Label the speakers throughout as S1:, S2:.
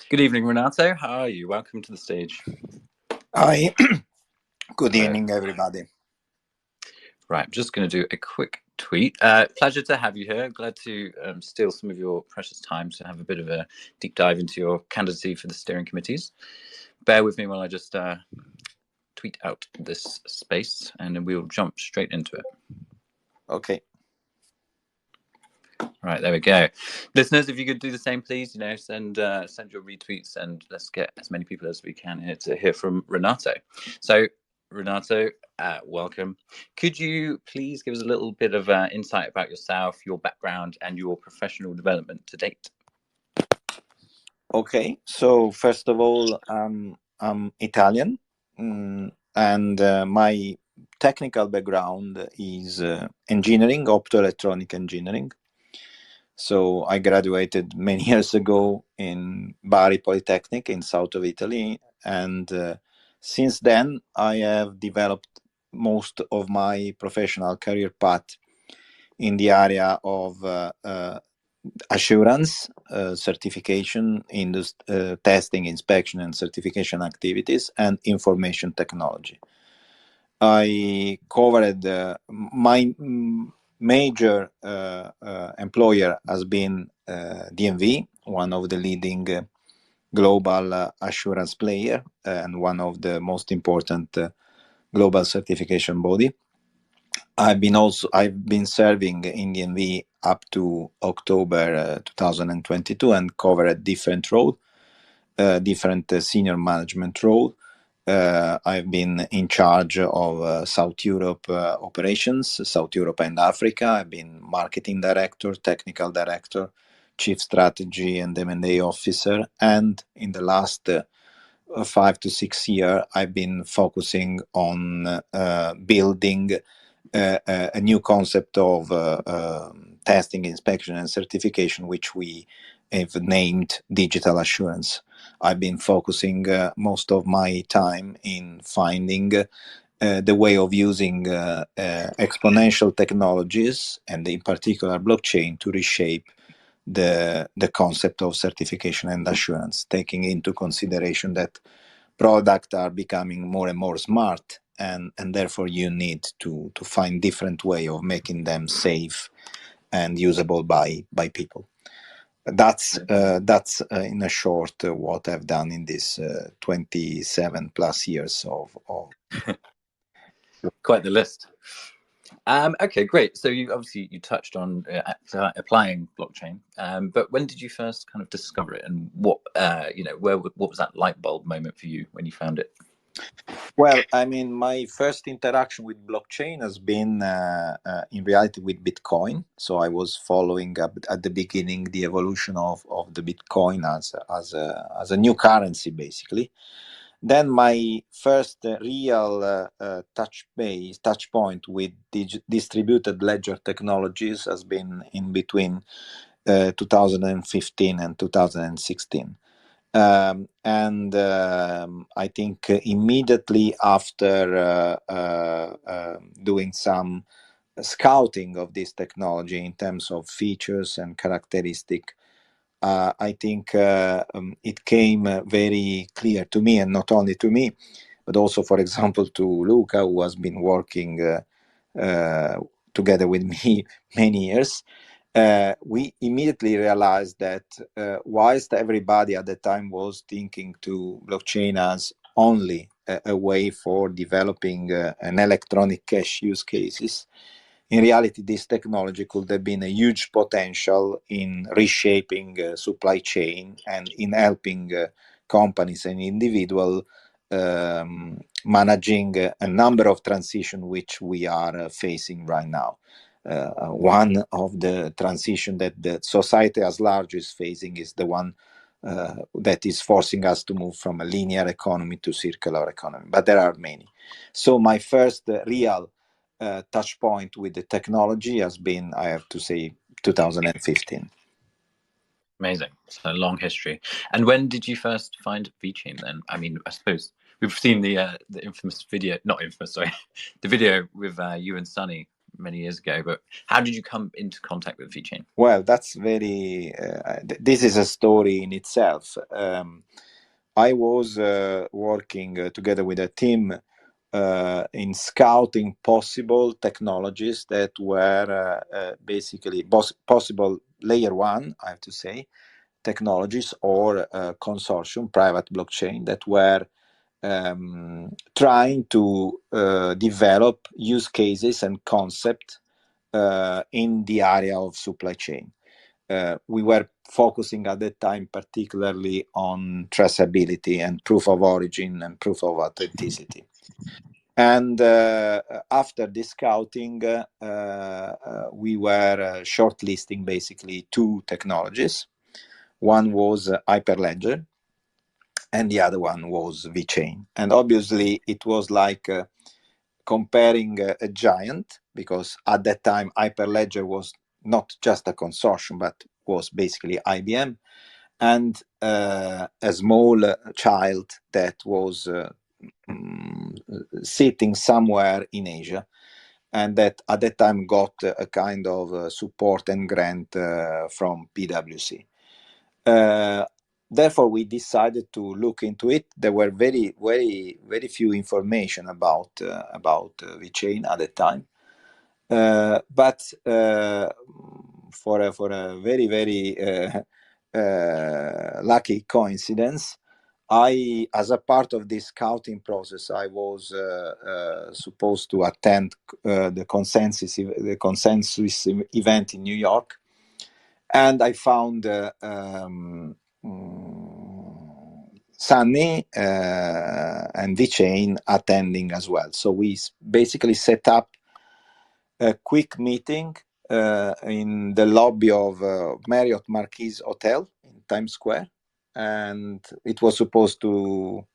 S1: Good evening, Renato. How are you? Welcome to the stage.
S2: Hi. Good evening, everybody.
S1: Right, I'm just going to do a quick tweet. Pleasure to have you here. Glad to steal some of your precious time to have a bit of a deep dive into your candidacy for the steering committees. Bear with me while I just tweet out this space, and then we'll jump straight into it.
S2: Okay.
S1: Right, there we go. Listeners, if you could do the same, please, send your retweets, and let's get as many people as we can here to hear from Renato. So, Renato, welcome. Could you please give us a little bit of insight about yourself, your background, and your professional development to date?
S2: Okay. So first of all, I'm Italian, and my technical background is engineering, optoelectronic engineering. So I graduated many years ago in Bari Polytechnic in south of Italy, and since then I have developed most of my professional career path in the area of assurance, certification, testing, inspection, and certification activities, and information technology. I covered my major employer has been DNV, one of the leading global assurance player and one of the most important global certification body. I've been serving in DNV up to October 2022 and covered different role, different senior management role. I've been in charge of South Europe operations, South Europe and Africa. I've been marketing director, technical director, chief strategy and M&A officer. And in the last 5 to 6 years, I've been focusing on building a new concept of testing, inspection, and certification, which we have named digital assurance. I've been focusing most of my time in finding the way of using exponential technologies, and in particular blockchain, to reshape the concept of certification and assurance, taking into consideration that products are becoming more and more smart, and therefore you need to find different way of making them safe and usable by people. That's in a short what I've done in this 27 plus years of
S1: Quite the list. Okay, great. So you touched on applying blockchain, but when did you first kind of discover it, and what was that light bulb moment for you when you found it?
S2: Well, I mean, my first interaction with blockchain has been in reality with Bitcoin. So I was following up at the beginning the evolution of the Bitcoin as a new currency, basically. Then my first real touch point with distributed ledger technologies has been in between 2015 and 2016. I think immediately after doing some scouting of this technology in terms of features and characteristic, I think it came very clear to me, and not only to me, but also, for example, to Luca, who has been working together with me many years. We immediately realized that whilst everybody at the time was thinking to blockchain as only a way for developing an electronic cash use cases, in reality, this technology could have been a huge potential in reshaping supply chain and in helping companies and individuals managing a number of transitions which we are facing right now. One of the transition that the society as large is facing is the one that is forcing us to move from a linear economy to circular economy. But there are many. So my first real touch point with the technology has been, I have to say, 2015.
S1: Amazing. So a long history. And when did you first find VeChain then? I mean, I suppose we've seen the infamous video, not infamous, sorry, the video with you and Sunny many years ago. But how did you come into contact with VeChain?
S2: Well, that's very. This is a story in itself. I was working together with a team in scouting possible technologies that were basically possible layer one, I have to say, technologies or consortium, private blockchain that were trying to develop use cases and concept in the area of supply chain. We were focusing at that time particularly on traceability and proof of origin and proof of authenticity. And after this scouting, we were shortlisting basically two technologies. One was Hyperledger, and the other one was VeChain. And obviously, it was like comparing a giant, because at that time, Hyperledger was not just a consortium, but was basically IBM, and a small child that was sitting somewhere in Asia, and that at that time got a kind of support and grant from PwC. Therefore, we decided to look into it. There were very few information about VeChain at the time, but for a very lucky coincidence, as a part of this scouting process, I was supposed to attend the consensus event in New York, and I found Sunny and VeChain attending as well. So we basically set up a quick meeting in the lobby of Marriott Marquis Hotel in Times Square, and it was supposed to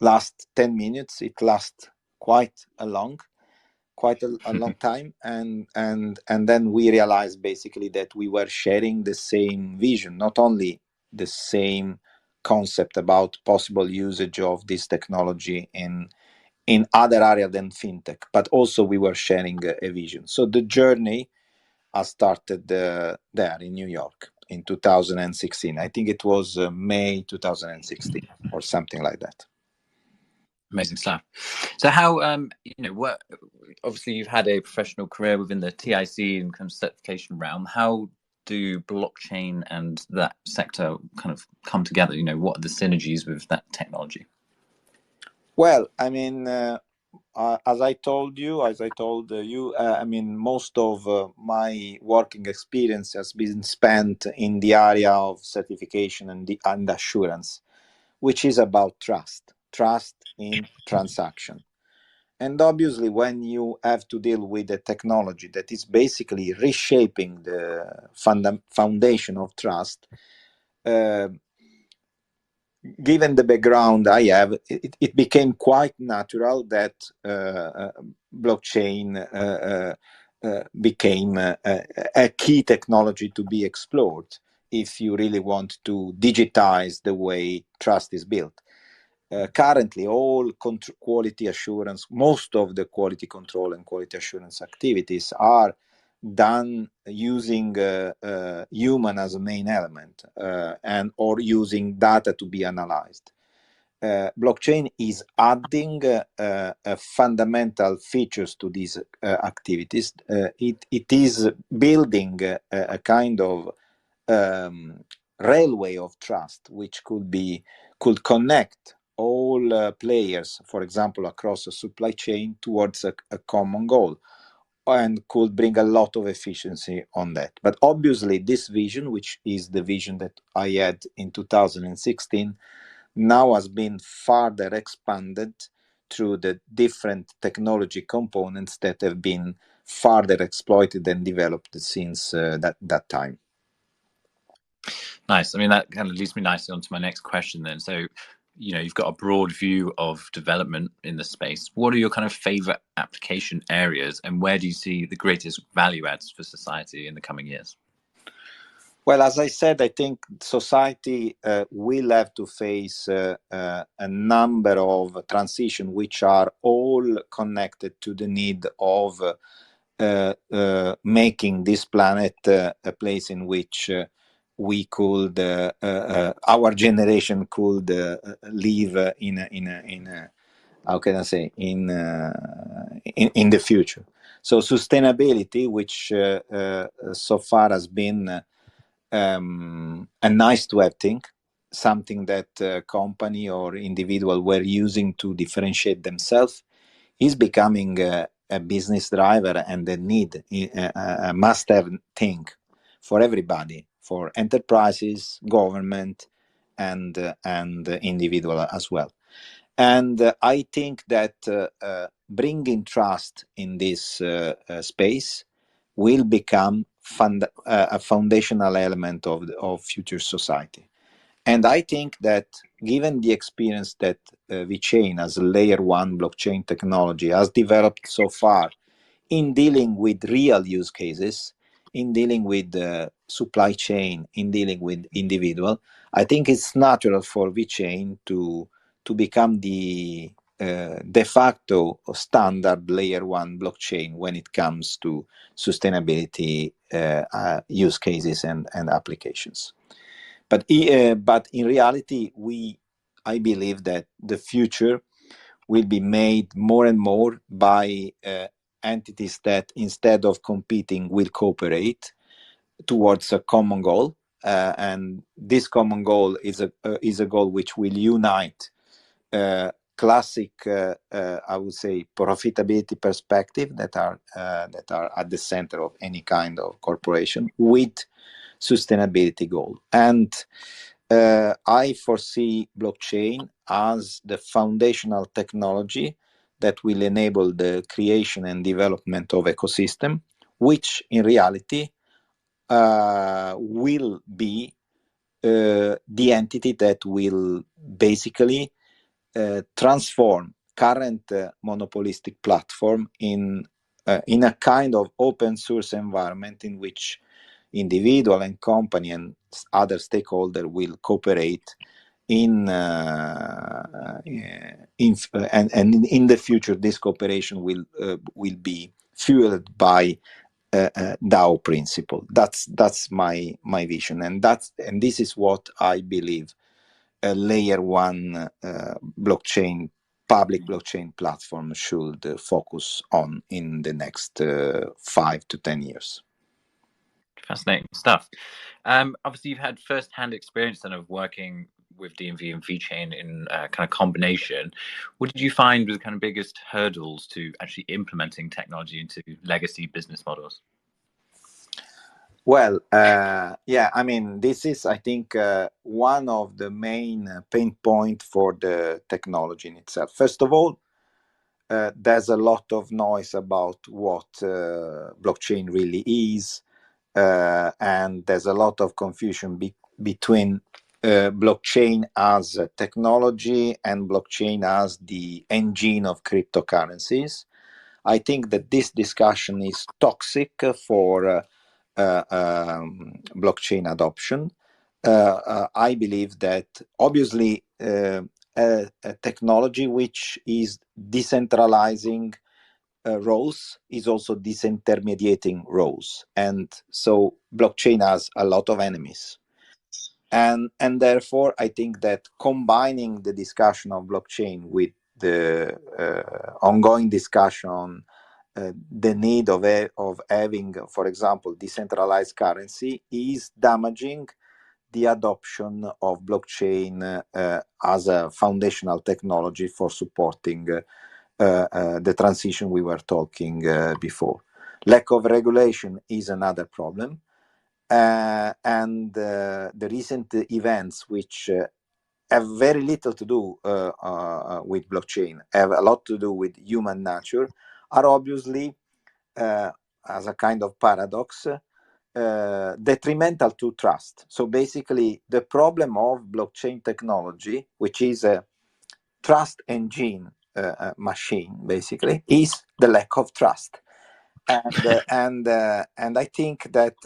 S2: last 10 minutes. It lasted quite a long time, and then we realized basically that we were sharing the same vision, not only the same concept about possible usage of this technology in other areas than fintech, but also we were sharing a vision. So the journey has started there in New York in 2016. I think it was May 2016 or something like that.
S1: Amazing stuff. So how, what, obviously you've had a professional career within the TIC and kind of certification realm. How do blockchain and that sector kind of come together? What are the synergies with that technology?
S2: Well, I mean, as I told you, I mean, most of my working experience has been spent in the area of certification and assurance, which is about trust in transaction. And obviously, when you have to deal with a technology that is basically reshaping the foundation of trust, given the background I have, it became quite natural that blockchain became a key technology to be explored if you really want to digitize the way trust is built. Currently, all quality assurance, most of the quality control and quality assurance activities are done using human as a main element and or using data to be analyzed. Blockchain is adding fundamental features to these activities. It is building a kind of railway of trust, which could connect all players, for example, across a supply chain towards a common goal, and could bring a lot of efficiency on that. But obviously, this vision, which is the vision that I had in 2016, now has been further expanded through the different technology components that have been further exploited and developed since that time.
S1: Nice. I mean, that kind of leads me nicely onto my next question then. So, you've got a broad view of development in the space. What are your kind of favorite application areas, and where do you see the greatest value adds for society in the coming years?
S2: Well, as I said, I think society will have to face a number of transitions which are all connected to the need of making this planet a place in which we could, our generation could live in a how can I say, in the future. So sustainability, which so far has been a nice to have thing, something that company or individual were using to differentiate themselves, is becoming a business driver and a need, a must-have thing for everybody, for enterprises, government, and individual as well. And I think that bringing trust in this space will become a foundational element of future society. And I think that given the experience that VeChain as a layer one blockchain technology has developed so far in dealing with real use cases, in dealing with supply chain, in dealing with individual, I think it's natural for VeChain to become the de facto standard layer one blockchain when it comes to sustainability use cases and applications. But in reality, I believe that the future will be made more and more by entities that, instead of competing, will cooperate towards a common goal. And this common goal is a goal which will unite classic, I would say, profitability perspective that are at the center of any kind of corporation with sustainability goal. And I foresee blockchain as the foundational technology that will enable the creation and development of ecosystem, which in reality will be the entity that will basically transform current monopolistic platform in a kind of open source environment in which individual and company and other stakeholder will cooperate in the future. This cooperation will be fueled by DAO principle. That's my vision, and this is what I believe a layer one blockchain, public blockchain platform should focus on in the next 5 to 10 years.
S1: Fascinating stuff. Obviously, you've had first-hand experience then of working with DMV and VeChain in kind of combination. What did you find were the kind of biggest hurdles to actually implementing technology into legacy business models?
S2: Well, yeah, I mean, this is, I think, one of the main pain points for the technology in itself. First of all, there's a lot of noise about what blockchain really is, and there's a lot of confusion between blockchain as a technology and blockchain as the engine of cryptocurrencies. I think that this discussion is toxic for blockchain adoption. I believe that obviously a technology which is decentralizing roles is also disintermediating roles, and so blockchain has a lot of enemies. And therefore, I think that combining the discussion of blockchain with the ongoing discussion on the need of having, for example, decentralized currency is damaging the adoption of blockchain as a foundational technology for supporting the transition we were talking before. Lack of regulation is another problem. And the recent events, which have very little to do with blockchain, have a lot to do with human nature, are obviously, as a kind of paradox, detrimental to trust. So basically, the problem of blockchain technology, which is a trust engine machine, basically, is the lack of trust. And I think that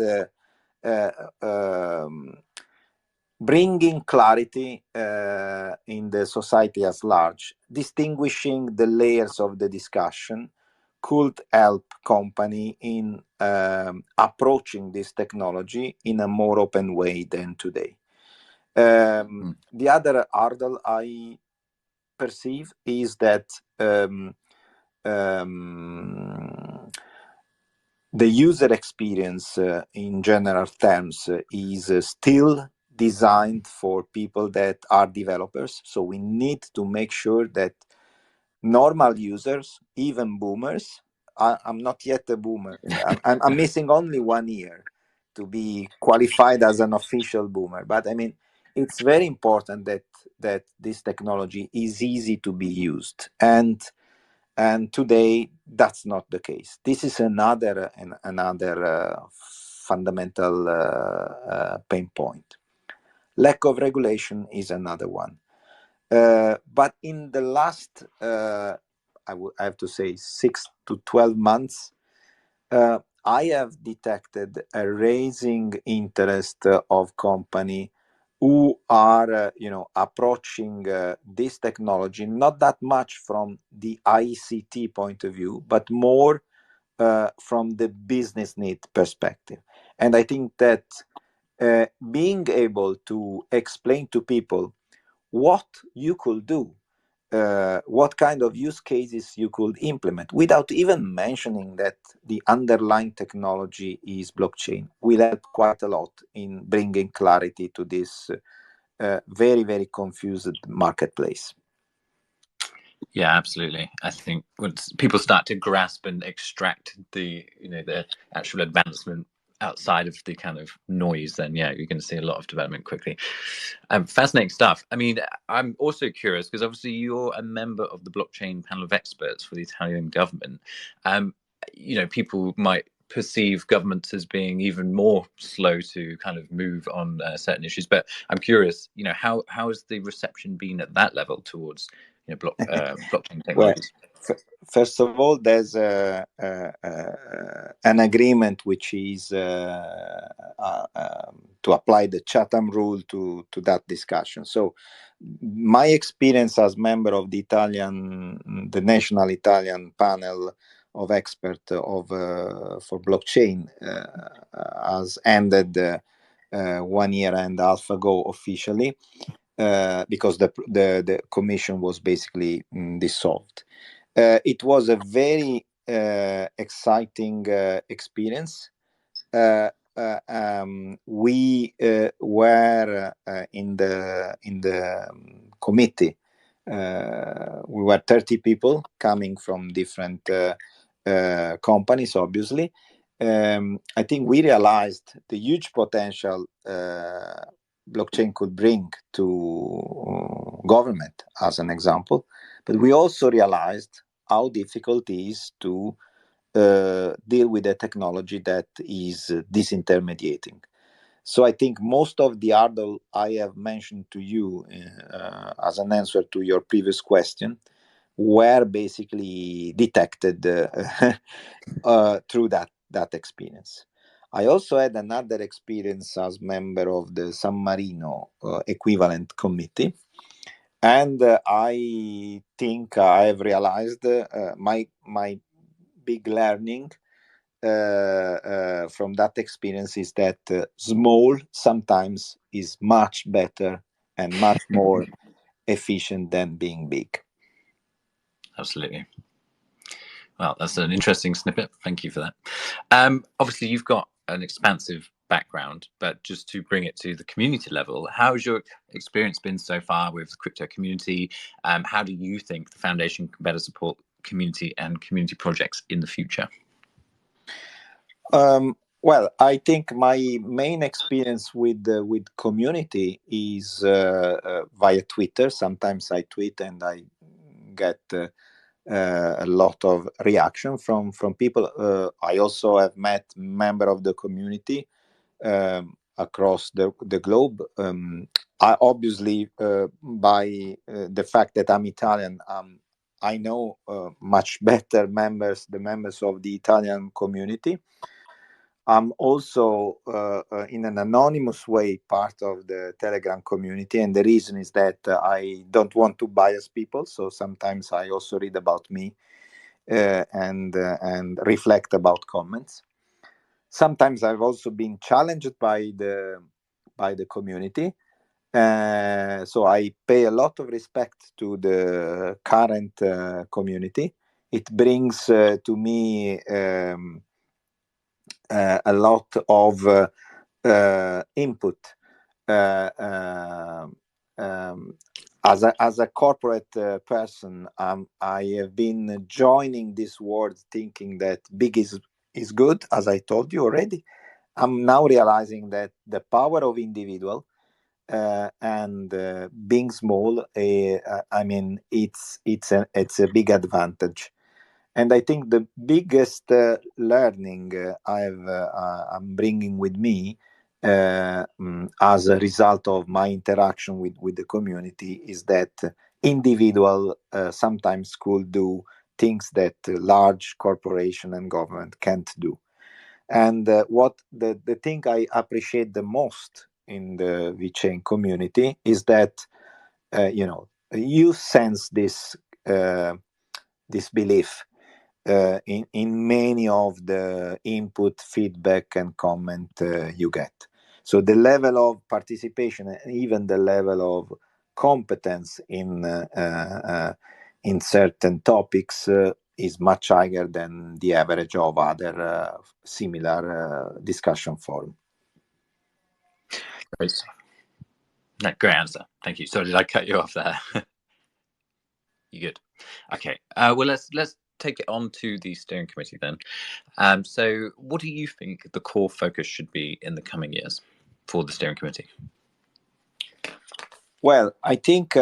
S2: bringing clarity in the society as large, distinguishing the layers of the discussion, could help company in approaching this technology in a more open way than today. The other hurdle I perceive is that the user experience in general terms is still designed for people that are developers. So we need to make sure that normal users, even boomers, I'm not yet a boomer. I'm missing only 1 year to be qualified as an official boomer. But I mean, it's very important that this technology is easy to be used. And today, that's not the case. This is another fundamental pain point. Lack of regulation is another one. But in the last, I have to say, 6 to 12 months, I have detected a rising interest of company who are, approaching this technology not that much from the ICT point of view, but more from the business need perspective. And I think that being able to explain to people what you could do, what kind of use cases you could implement, without even mentioning that the underlying technology is blockchain, will help quite a lot in bringing clarity to this very, very confused marketplace.
S1: Yeah, absolutely. I think once people start to grasp and extract the actual advancement outside of the kind of noise, then yeah, you're going to see a lot of development quickly. Fascinating stuff. I mean, I'm also curious because obviously you're a member of the blockchain panel of experts for the Italian government. People might perceive governments as being even more slow to kind of move on certain issues, but I'm curious, how has the reception been at that level towards blockchain technologies?
S2: Well, first of all, there's an agreement which is to apply the Chatham rule to that discussion. So my experience as member of the national Italian panel of experts for blockchain has ended 1 year and a half ago officially. Because the commission was basically dissolved. It was a very exciting experience. We were in the committee. We were 30 people coming from different companies, obviously. I think we realized the huge potential blockchain could bring to government, as an example, but we also realized how difficult it is to deal with a technology that is disintermediating. So I think most of the hurdle I have mentioned to you as an answer to your previous question were basically detected through that experience. I also had another experience as member of the San Marino equivalent committee, and I think I have realized my big learning from that experience is that small sometimes is much better and much more efficient than being big.
S1: Absolutely. Well, that's an interesting snippet. Thank you for that. Obviously, you've got an expansive background, but just to bring it to the community level, how has your experience been so far with the crypto community? How do you think the foundation can better support community and community projects in the future?
S2: Well, I think my main experience with community is via Twitter. Sometimes I tweet and I get a lot of reaction from people. I also have met members of the community across the globe. I obviously, by the fact that I'm Italian, I know much better the members of the Italian community. I'm also in an anonymous way part of the Telegram community, and the reason is that I don't want to bias people, so sometimes I also read about me and reflect about comments. Sometimes I've also been challenged by the community. So I pay a lot of respect to the current community. It brings to me a lot of input. As a corporate person, I have been joining this world thinking that big is good, as I told you already. I'm now realizing that the power of individual and being small, I mean, it's a big advantage. And I think the biggest learning I'm bringing with me as a result of my interaction with the community is that individual sometimes could do things that large corporation and government can't do. And what the thing I appreciate the most in the VeChain community is that you sense this belief in many of the input, feedback, and comment you get. So the level of participation and even the level of competence in certain topics is much higher than the average of other similar discussion forum.
S1: Great. No, great answer. Thank you. Sorry, did I cut you off there? You good? Okay. Well, let's take it on to the steering committee then. So, what do you think the core focus should be in the coming years for the steering committee?
S2: Well, I think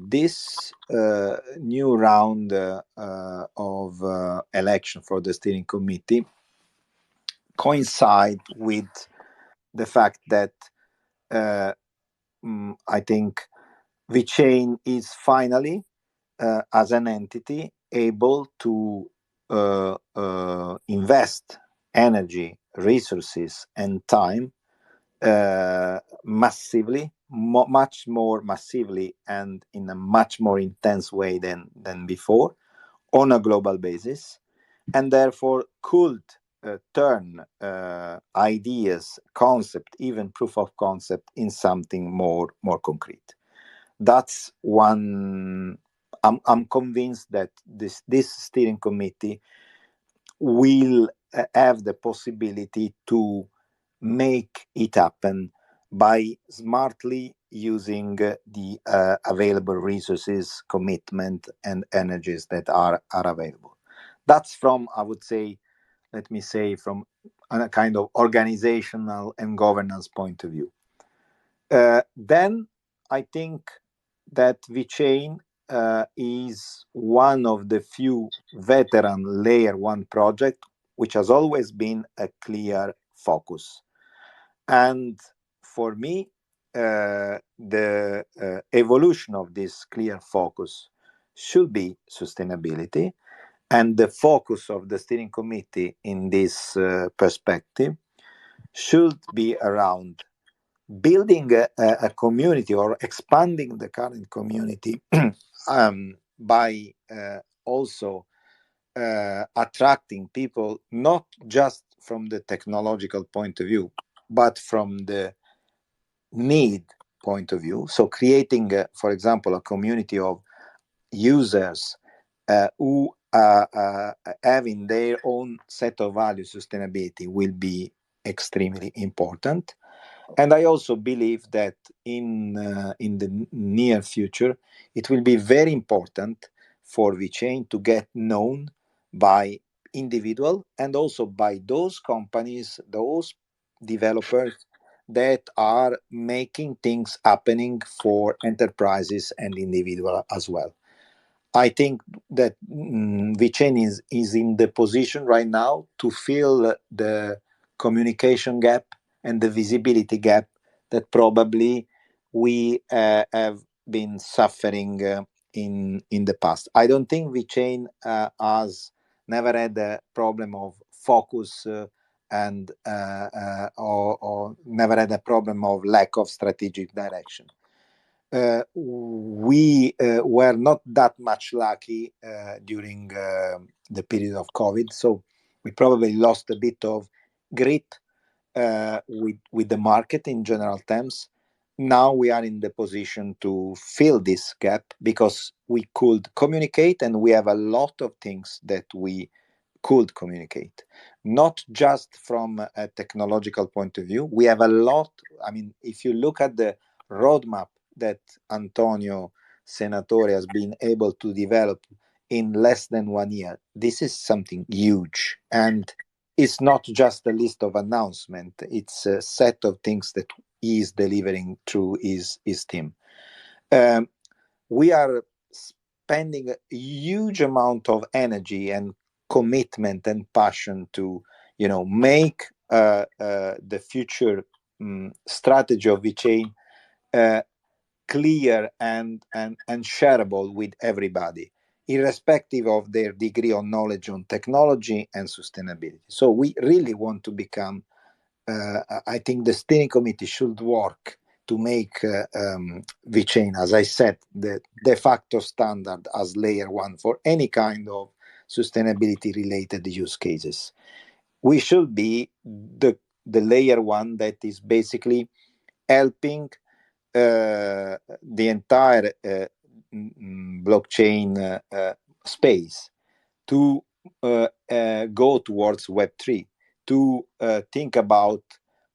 S2: this new round of election for the steering committee coincide with the fact that I think VeChain is finally, as an entity, able to invest energy, resources, and time massively, much more massively, and in a much more intense way than before, on a global basis, and therefore could turn ideas, concept, even proof of concept, in something more concrete. That's one. I'm convinced that this steering committee will have the possibility to make it happen by smartly using the available resources, commitment, and energies that are available. That's from, I would say, let me say, from a kind of organizational and governance point of view. Then I think that VeChain is one of the few veteran layer one project which has always been a clear focus. And for me, the evolution of this clear focus should be sustainability. And the focus of the steering committee in this perspective should be around building a community or expanding the current community by also attracting people, not just from the technological point of view, but from the need point of view. So creating, for example, a community of users who having their own set of values, sustainability will be extremely important. And I also believe that in the near future, it will be very important for VeChain to get known by individual and also by those companies, those developers that are making things happening for enterprises and individual as well. I think that VeChain is in the position right now to fill the communication gap and the visibility gap that probably we have been suffering in the past. I don't think VeChain has never had a problem of focus and or never had a problem of lack of strategic direction. we were not that much lucky during the period of COVID, so we probably lost a bit of grip with the market in general terms. Now we are in the position to fill this gap because we could communicate, and we have a lot of things that we could communicate, not just from a technological point of view. We have a lot. I mean, if you look at the roadmap that Antonio Senatore has been able to develop in less than 1 year, this is something huge. And it's not just a list of announcements, it's a set of things that he is delivering through his team. We are spending a huge amount of energy and commitment and passion to, make the future strategy of VeChain clear and shareable with everybody, irrespective of their degree of knowledge on technology and sustainability. So we really want to become, I think the steering committee should work to make VeChain, as I said, the de facto standard as layer one for any kind of sustainability related use cases. We should be the layer one that is basically helping the entire blockchain space to go towards Web3, to think about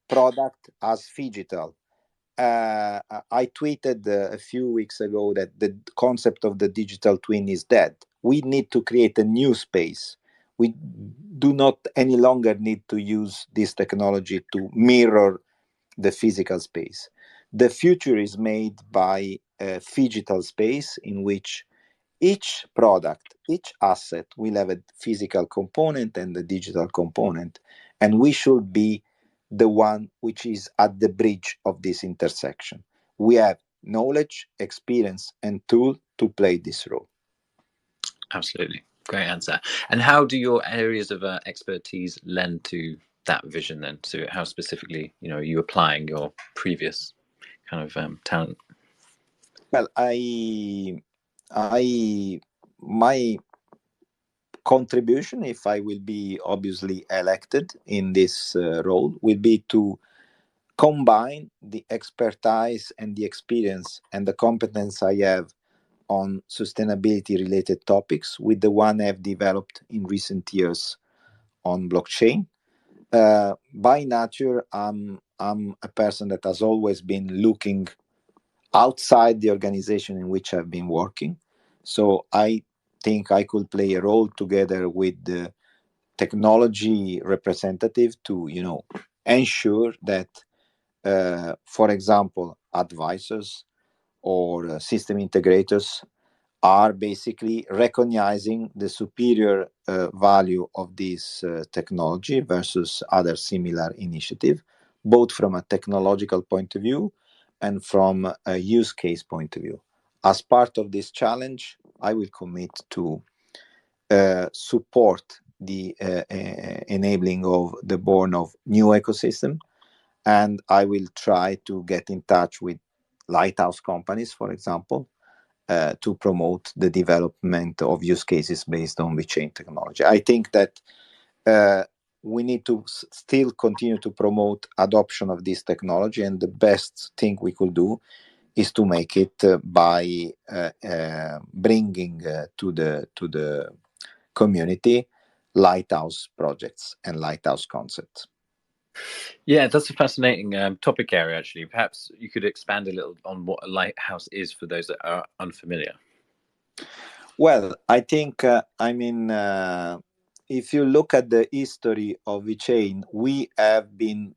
S2: product as phygital. I tweeted a few weeks ago that the concept of the digital twin is dead. We need to create a new space. We do not any longer need to use this technology to mirror the physical space. The future is made by a phygital space in which each product, each asset will have a physical component and a digital component, and we should be the one which is at the bridge of this intersection. We have knowledge, experience, and tool to play this role.
S1: Absolutely. Great answer. And how do your areas of expertise lend to that vision then? So how specifically, are you applying your previous kind of talent?
S2: Well, my contribution, if I will be obviously elected in this role, will be to combine the expertise and the experience and the competence I have on sustainability related topics with the one I've developed in recent years on blockchain. By nature, I'm a person that has always been looking outside the organization in which I've been working. So I think I could play a role together with the technology representative to, ensure that, for example, advisors or system integrators are basically recognizing the superior value of this technology versus other similar initiative, both from a technological point of view and from a use case point of view. As part of this challenge, I will commit to support the enabling of the born of new ecosystem, and I will try to get in touch with lighthouse companies, for example, to promote the development of use cases based on VeChain technology. I think that we need to still continue to promote adoption of this technology, and the best thing we could do is to make it by bringing to the community lighthouse projects and lighthouse concepts.
S1: Yeah, that's a fascinating topic area, actually. Perhaps you could expand a little on what a lighthouse is for those that are unfamiliar.
S2: Well, I think, if you look at the history of VeChain, we have been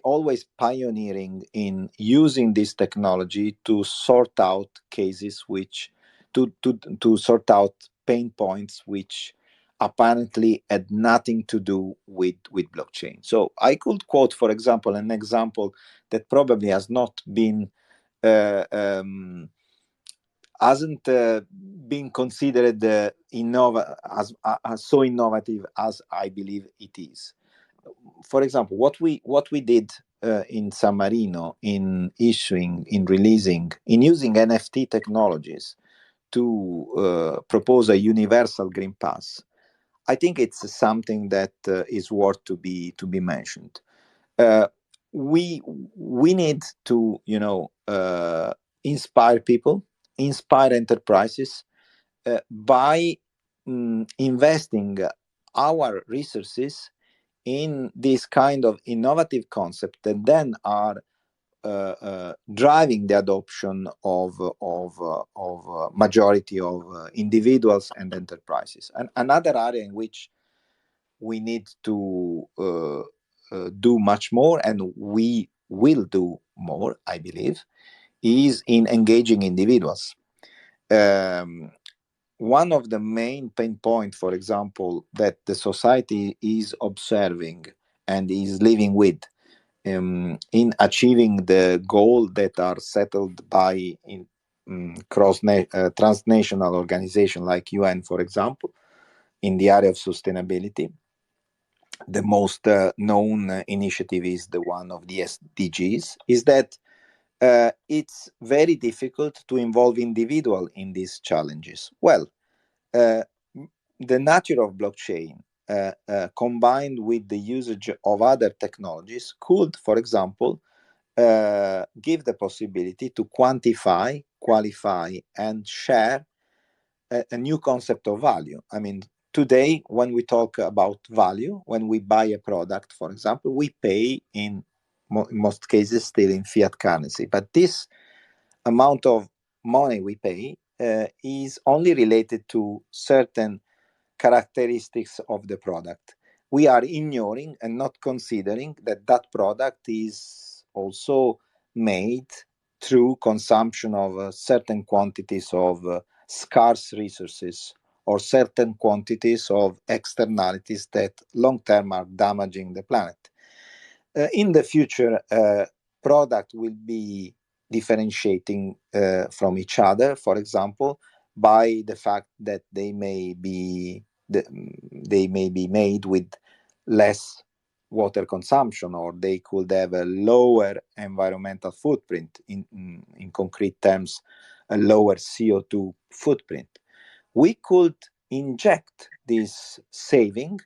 S2: always pioneering in using this technology to sort out cases to sort out pain points which apparently had nothing to do with blockchain. So I could quote, for example, an example that probably has not been hasn't been considered as so innovative as I believe it is. For example, what we did in San Marino in issuing, in releasing, in using NFT technologies to propose a universal green pass, I think it's something that is worth to be mentioned. We need to, inspire people, inspire enterprises by investing our resources in this kind of innovative concept that then are driving the adoption of majority of individuals and enterprises. And another area in which we need to do much more, and we will do more, I believe, is in engaging individuals. One of the main pain points, for example, that the society is observing and is living with in achieving the goal that are settled by transnational organizations like UN, for example, in the area of sustainability. The most known initiative is the one of the SDGs, is that it's very difficult to involve individual in these challenges. Well, the nature of blockchain combined with the usage of other technologies could, for example, give the possibility to quantify, qualify, and share a new concept of value. I mean, today, when we talk about value, when we buy a product, for example, we pay in most cases still in fiat currency. But this amount of money we pay is only related to certain characteristics of the product. We are ignoring and not considering that that product is also made through consumption of certain quantities of scarce resources or certain quantities of externalities that long term are damaging the planet. In the future, product will be differentiating from each other, for example, by the fact that they may be made with less water consumption, or they could have a lower environmental footprint, in concrete terms, a lower CO2 footprint. We could inject this saving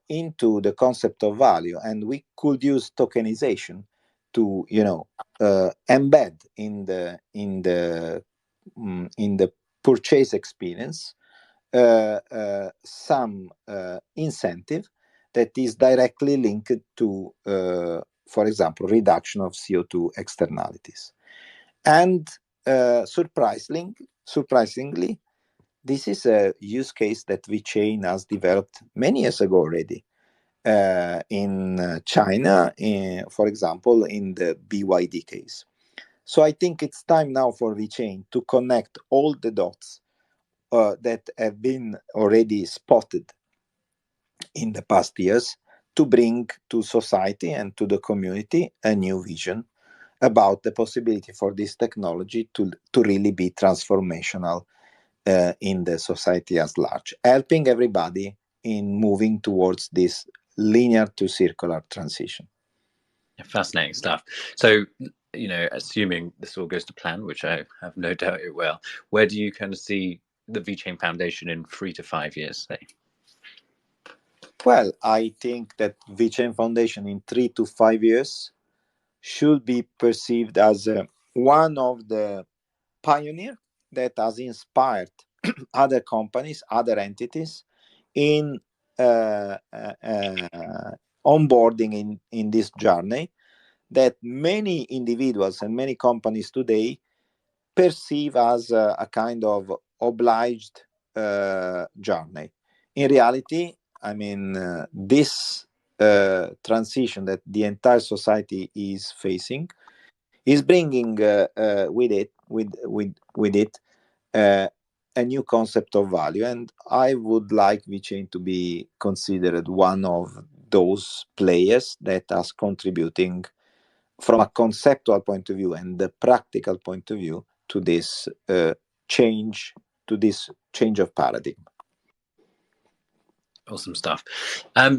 S2: into the concept of value, and we could use tokenization to embed in the purchase experience some incentive that is directly linked to, for example, reduction of CO2 externalities. And surprisingly, this is a use case that VeChain has developed many years ago already in China, for example, in the BYD case. So I think it's time now for VeChain to connect all the dots that have been already spotted in the past years to bring to society and to the community a new vision about the possibility for this technology to really be transformational in the society as large, helping everybody in moving towards this linear to circular transition.
S1: Fascinating stuff. So, assuming this all goes to plan, which I have no doubt it will, where do you kind of see the VeChain Foundation in 3 to 5 years, say?
S2: Well, I think that VeChain Foundation in 3 to 5 years should be perceived as one of the pioneers that has inspired other companies, other entities in onboarding in this journey that many individuals and many companies today perceive as a kind of obliged journey. In reality, I mean, this transition that the entire society is facing is bringing with it a new concept of value, and I would like VeChain to be considered one of those players that is contributing from a conceptual point of view and the practical point of view to this change of paradigm.
S1: Awesome stuff.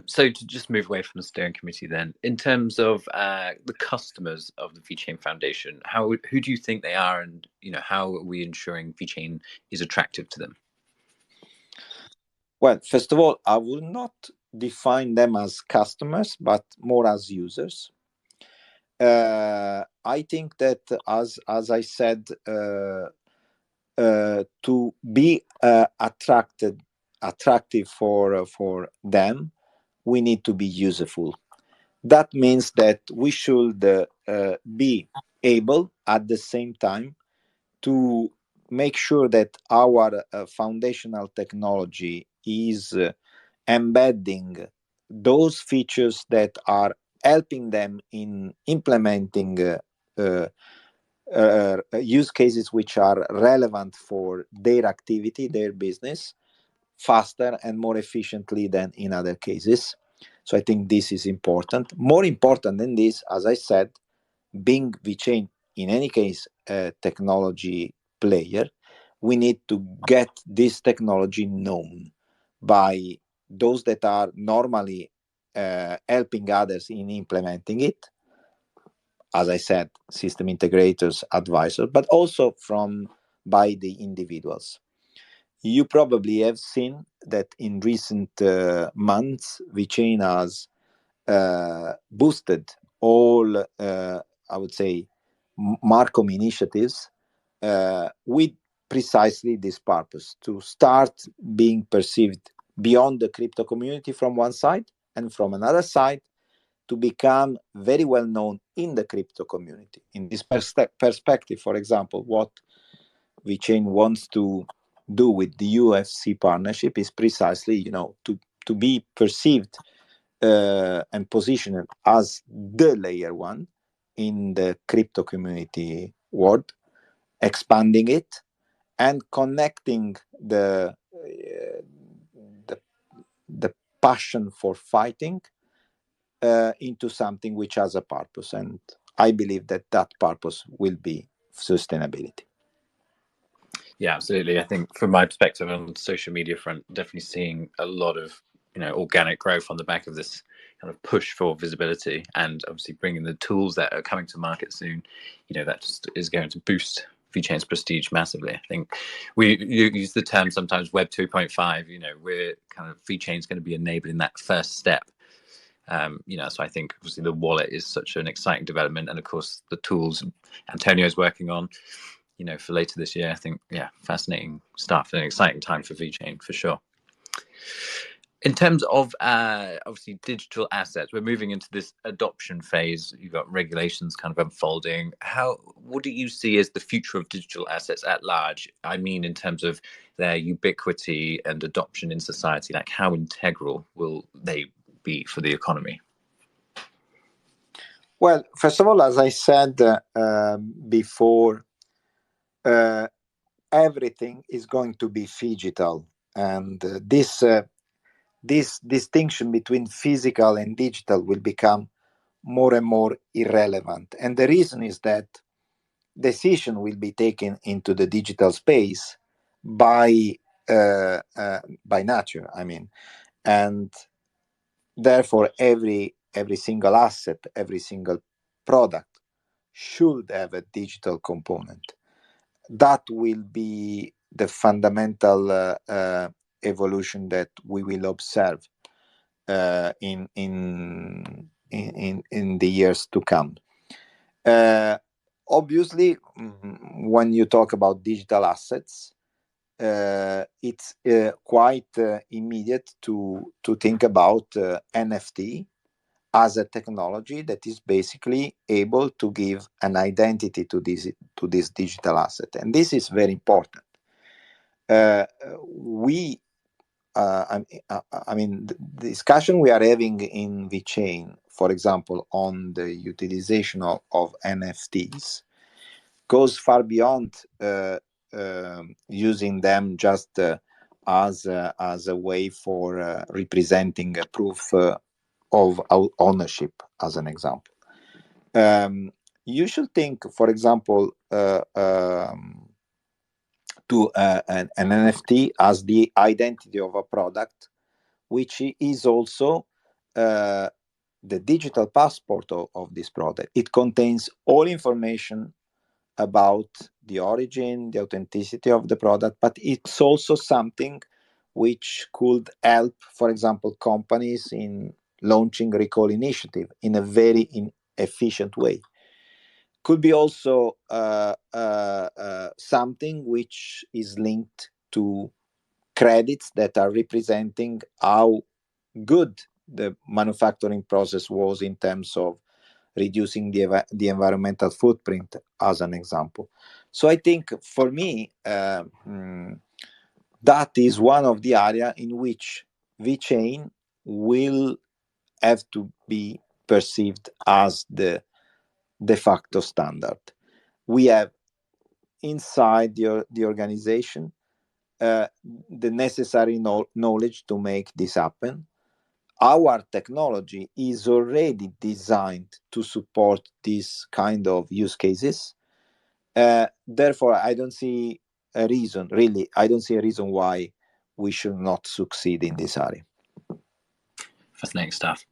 S1: So to just move away from the steering committee then, in terms of the customers of the VeChain Foundation, who do you think they are, and how are we ensuring VeChain is attractive to them?
S2: Well, first of all, I would not define them as customers, but more as users. I think that, as I said, to be attractive for them, we need to be useful. That means that we should be able at the same time to make sure that our foundational technology is embedding those features that are helping them in implementing use cases which are relevant for their activity, their business, faster and more efficiently than in other cases. So I think this is important. More important than this, as I said, being VeChain, in any case, a technology player, we need to get this technology known by those that are normally helping others in implementing it. As I said, system integrators, advisors, but also by the individuals. You probably have seen that in recent months, VeChain has boosted all, I would say, Marcom initiatives with precisely this purpose, to start being perceived beyond the crypto community from one side, and from another side, to become very well known in the crypto community. In this perspective, for example, what VeChain wants to do with the UFC partnership is precisely, to be perceived and positioned as the layer one in the crypto community world, expanding it and connecting the passion for fighting into something which has a purpose. And I believe that purpose will be sustainability.
S1: Yeah, absolutely. I think from my perspective on the social media front, definitely seeing a lot of organic growth on the back of this kind of push for visibility, and obviously bringing the tools that are coming to market soon. That just is going to boost VeChain's prestige massively. I think you use the term sometimes Web 2.5. We're kind of VeChain's going to be enabling that first step. So I think obviously the wallet is such an exciting development, and of course the tools Antonio's working on, for later this year. I think, fascinating stuff and an exciting time for VeChain for sure. In terms of obviously digital assets, we're moving into this adoption phase. You've got regulations kind of unfolding. What do you see as the future of digital assets at large? I mean, in terms of their ubiquity and adoption in society, like how integral will they be for the economy?
S2: Well, first of all, as I said before, everything is going to be phygital, and this distinction between physical and digital will become more and more irrelevant. And the reason is that decision will be taken into the digital space by nature. I mean, and therefore every single asset, every single product should have a digital component. That will be the fundamental evolution that we will observe in the years to come. Obviously, when you talk about digital assets, it's quite immediate to think about NFT as a technology that is basically able to give an identity to this digital asset, and this is very important. The discussion we are having in VeChain, for example, on the utilization of NFTs, goes far beyond using them just as a way for representing a proof of ownership, as an example. You should think, for example, to an NFT as the identity of a product, which is also the digital passport of this product. It contains all information about the origin, the authenticity of the product, but it's also something which could help, for example, companies in launching recall initiative in a very efficient way. Could be also something which is linked to credits that are representing how good the manufacturing process was in terms of reducing the environmental footprint, as an example. So I think for me, that is one of the area in which VeChain will have to be perceived as the de facto standard. We have inside the organization the necessary knowledge to make this happen. Our technology is already designed to support this kind of use cases. Therefore, I don't see a reason why we should not succeed in this area.
S1: Fascinating stuff.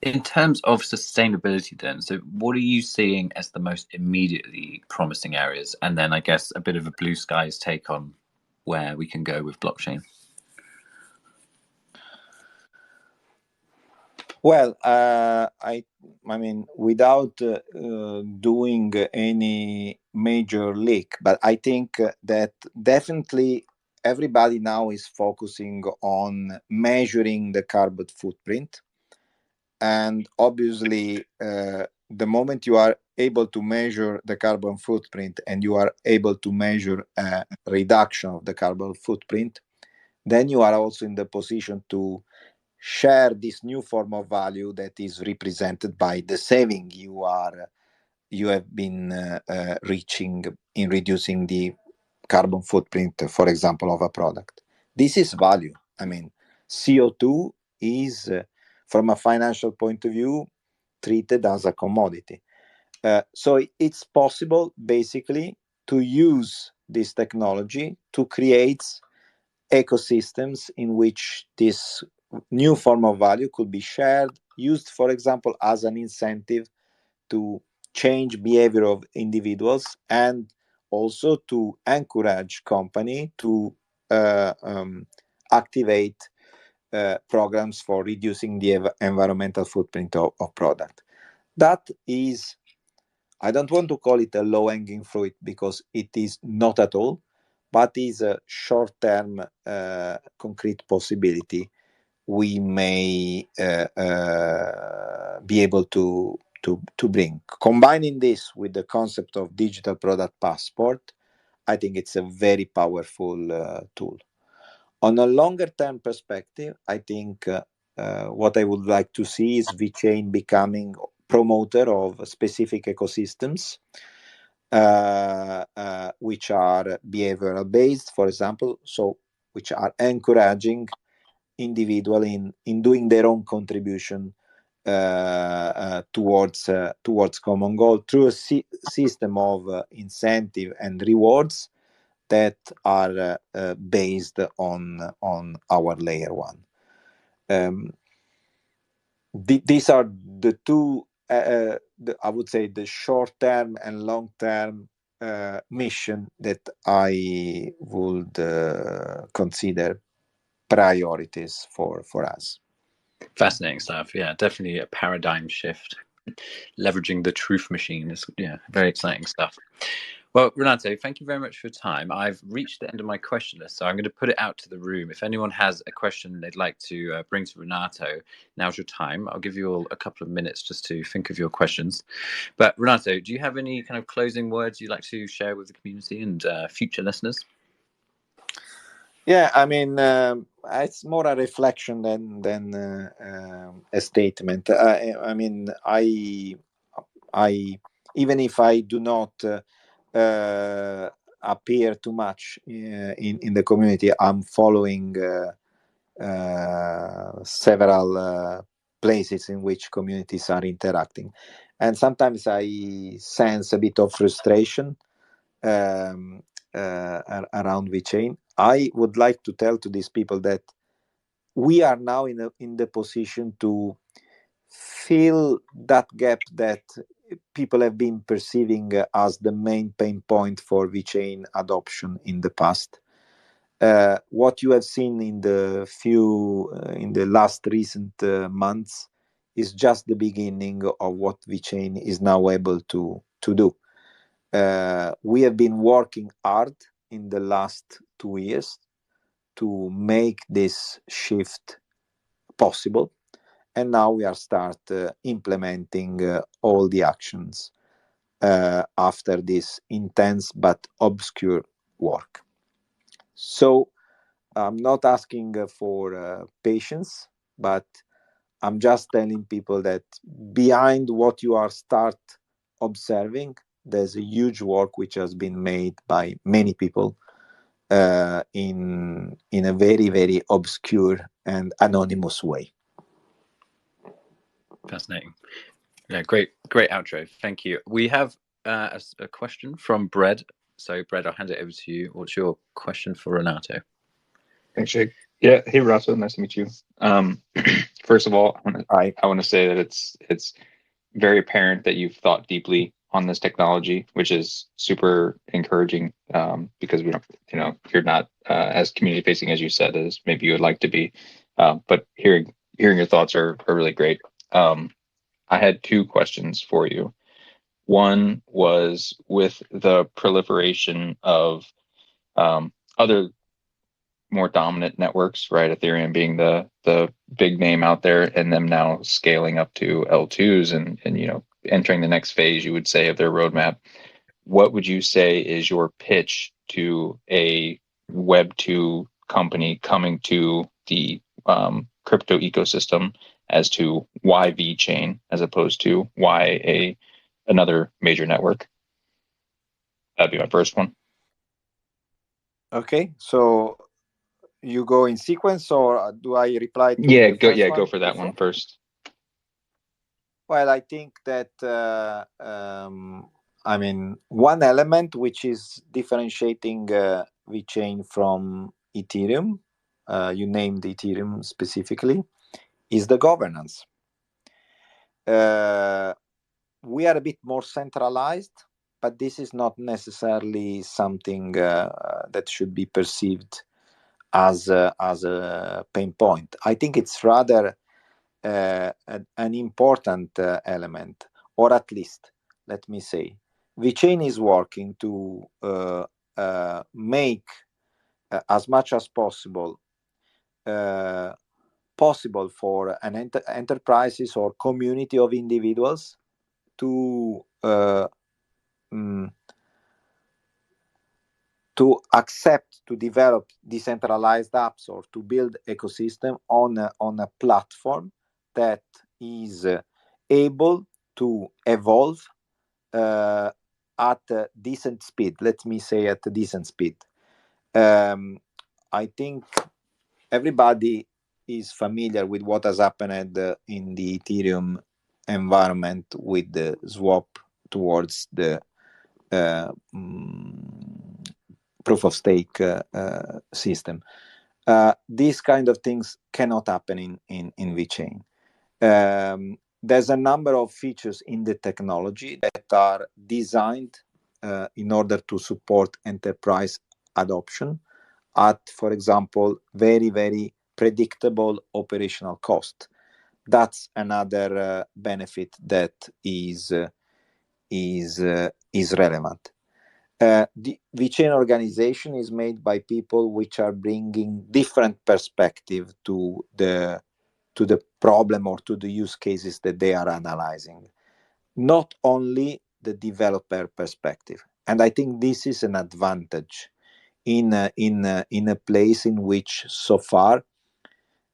S1: In terms of sustainability then, so what are you seeing as the most immediately promising areas? And then I guess a bit of a blue skies take on where we can go with blockchain.
S2: Well, I mean, without doing any major leak, but I think that definitely everybody now is focusing on measuring the carbon footprint. And obviously, the moment you are able to measure the carbon footprint and you are able to measure a reduction of the carbon footprint, then you are also in the position to share this new form of value that is represented by the saving you have been reaching in reducing the carbon footprint, for example, of a product. This is value. I mean, CO2 is, from a financial point of view, treated as a commodity. So it's possible, basically, to use this technology to create ecosystems in which this new form of value could be shared, used, for example, as an incentive to change behavior of individuals, and also to encourage company to activate programs for reducing the environmental footprint of product. That is, I don't want to call it a low-hanging fruit because it is not at all, but is a short-term concrete possibility we may be able to bring. Combining this with the concept of digital product passport, I think it's a very powerful tool. On a longer term perspective, I think what I would like to see is VeChain becoming promoter of specific ecosystems which are behavioral based, for example, so which are encouraging individual in doing their own contribution towards common goal through a system of incentive and rewards that are based on our layer one. These are the two, I would say, the short-term and long-term mission that I would consider priorities for us.
S1: Fascinating stuff. Yeah, definitely a paradigm shift. Leveraging the truth machine is very exciting stuff. Well, Renato, thank you very much for your time. I've reached the end of my question list, so I'm going to put it out to the room. If anyone has a question they'd like to bring to Renato, now's your time. I'll give you all a couple of minutes just to think of your questions. But Renato, do you have any kind of closing words you'd like to share with the community and future listeners?
S2: Yeah, I mean, it's more a reflection than a statement. I mean, I even if I do not appear too much in the community, I'm following several places in which communities are interacting, and sometimes I sense a bit of frustration around VeChain. I would like to tell to these people that we are now in the position to fill that gap that people have been perceiving as the main pain point for VeChain adoption in the past. What you have seen in the last recent months is just the beginning of what VeChain is now able to do. We have been working hard in the last 2 years to make this shift possible, and now we are implementing all the actions after this intense but obscure work. So I'm not asking for patience, but I'm just telling people that behind what you are observing, there's a huge work which has been made by many people in a very, very obscure and anonymous way.
S1: Fascinating. Yeah, great outro. Thank you. We have a question from Brad. So, Brad, I'll hand it over to you. What's your question for Renato?
S3: Thanks, Jake. Yeah, hey Renato, nice to meet you. First of all, I want to say that it's very apparent that you've thought deeply on this technology, which is super encouraging, because we don't, you're not as community facing as you said as maybe you would like to be. But hearing your thoughts are really great. I had two questions for you. One was with the proliferation of other more dominant networks, right? Ethereum being the big name out there, and them now scaling up to L2s and entering the next phase, you would say, of their roadmap. What would you say is your pitch to a Web2 company coming to the crypto ecosystem as to why VeChain as opposed to why another major network? That'd be my first one.
S2: Okay, so you go in sequence, or do I reply to
S3: go for that one first.
S2: Well, I think that one element which is differentiating VeChain from Ethereum, you named Ethereum specifically, is the governance. We are a bit more centralized, but this is not necessarily something that should be perceived as a pain point. I think it's rather an important element, or at least, let me say, VeChain is working to make as much as possible for an enterprises or community of individuals to accept to develop decentralized apps or to build ecosystem on a platform that is able to evolve at a decent speed. Let me say at a decent speed. I think everybody is familiar with what has happened in the Ethereum environment with the swap towards the proof of stake system. These kind of things cannot happen in VeChain. There's a number of features in the technology that are designed in order to support enterprise adoption at, for example, very, very predictable operational cost. That's another benefit that is relevant. The VeChain organization is made by people which are bringing different perspective to the problem or to the use cases that they are analyzing, not only the developer perspective. And I think this is an advantage in a place in which so far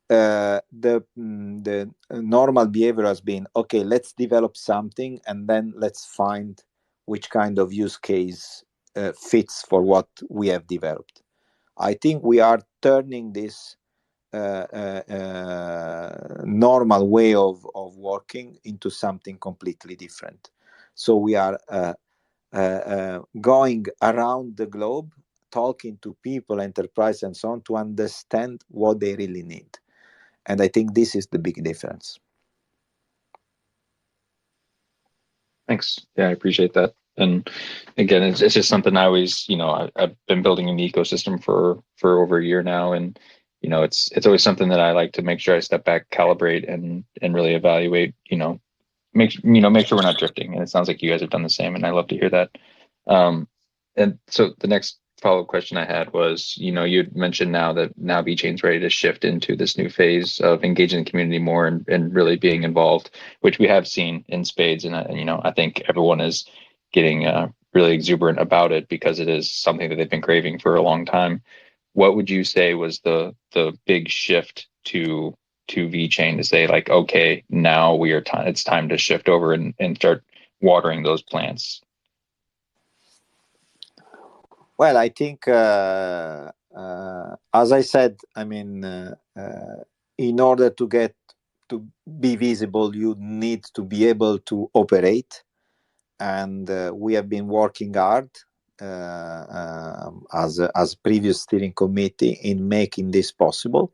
S2: the normal behavior has been, okay, let's develop something and then let's find which kind of use case fits for what we have developed. I think we are turning this normal way of working into something completely different. So we are going around the globe, talking to people, enterprise, and so on, to understand what they really need. And I think this is the big difference.
S3: Thanks. Yeah, I appreciate that. And again, it's just something I always, I've been building an ecosystem for over a year now, and it's always something that I like to make sure I step back, calibrate, and really evaluate. Make sure we're not drifting. And it sounds like you guys have done the same, and I love to hear that. And so the next follow-up question I had was, you'd mentioned now VeChain's ready to shift into this new phase of engaging the community more and really being involved, which we have seen in spades. And, I think everyone is getting really exuberant about it because it is something that they've been craving for a long time. What would you say was the big shift to VeChain to say, like, okay, now it's time to shift over and start watering those plants?
S2: Well, I think, as I said, in order to be visible, you need to be able to operate. And we have been working hard as a previous steering committee in making this possible,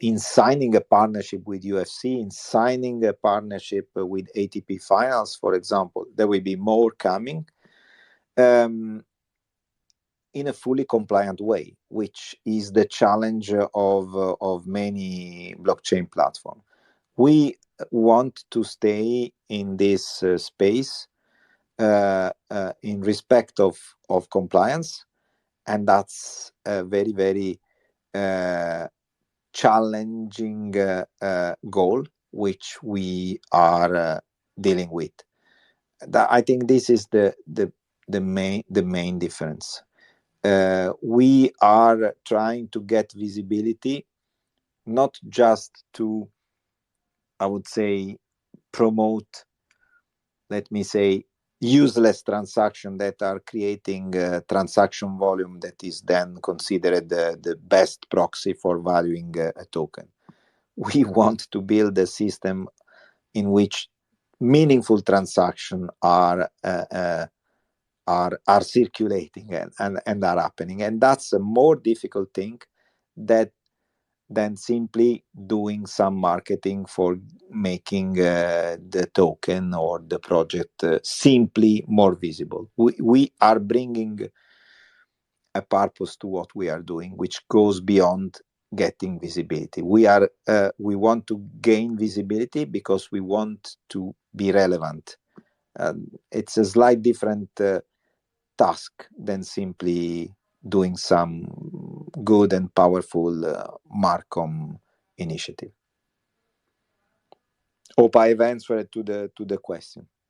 S2: in signing a partnership with UFC, in signing a partnership with ATP Finals, for example. There will be more coming. In a fully compliant way, which is the challenge of many blockchain platforms. We want to stay in this space in respect of compliance, and that's a very, very challenging goal, which we are dealing with. I think this is the main difference. We are trying to get visibility, not just to, I would say, promote, let me say, useless transactions that are creating transaction volume that is then considered the best proxy for valuing a token. We want to build a system in which meaningful transactions are circulating and are happening, and that's a more difficult thing than simply doing some marketing for making the token or the project simply more visible. We are bringing a purpose to what we are doing, which goes beyond getting visibility. We want to gain visibility because we want to be relevant. It's a slight different task than simply doing some good and powerful Marcom initiative. Hope I've answered to the question.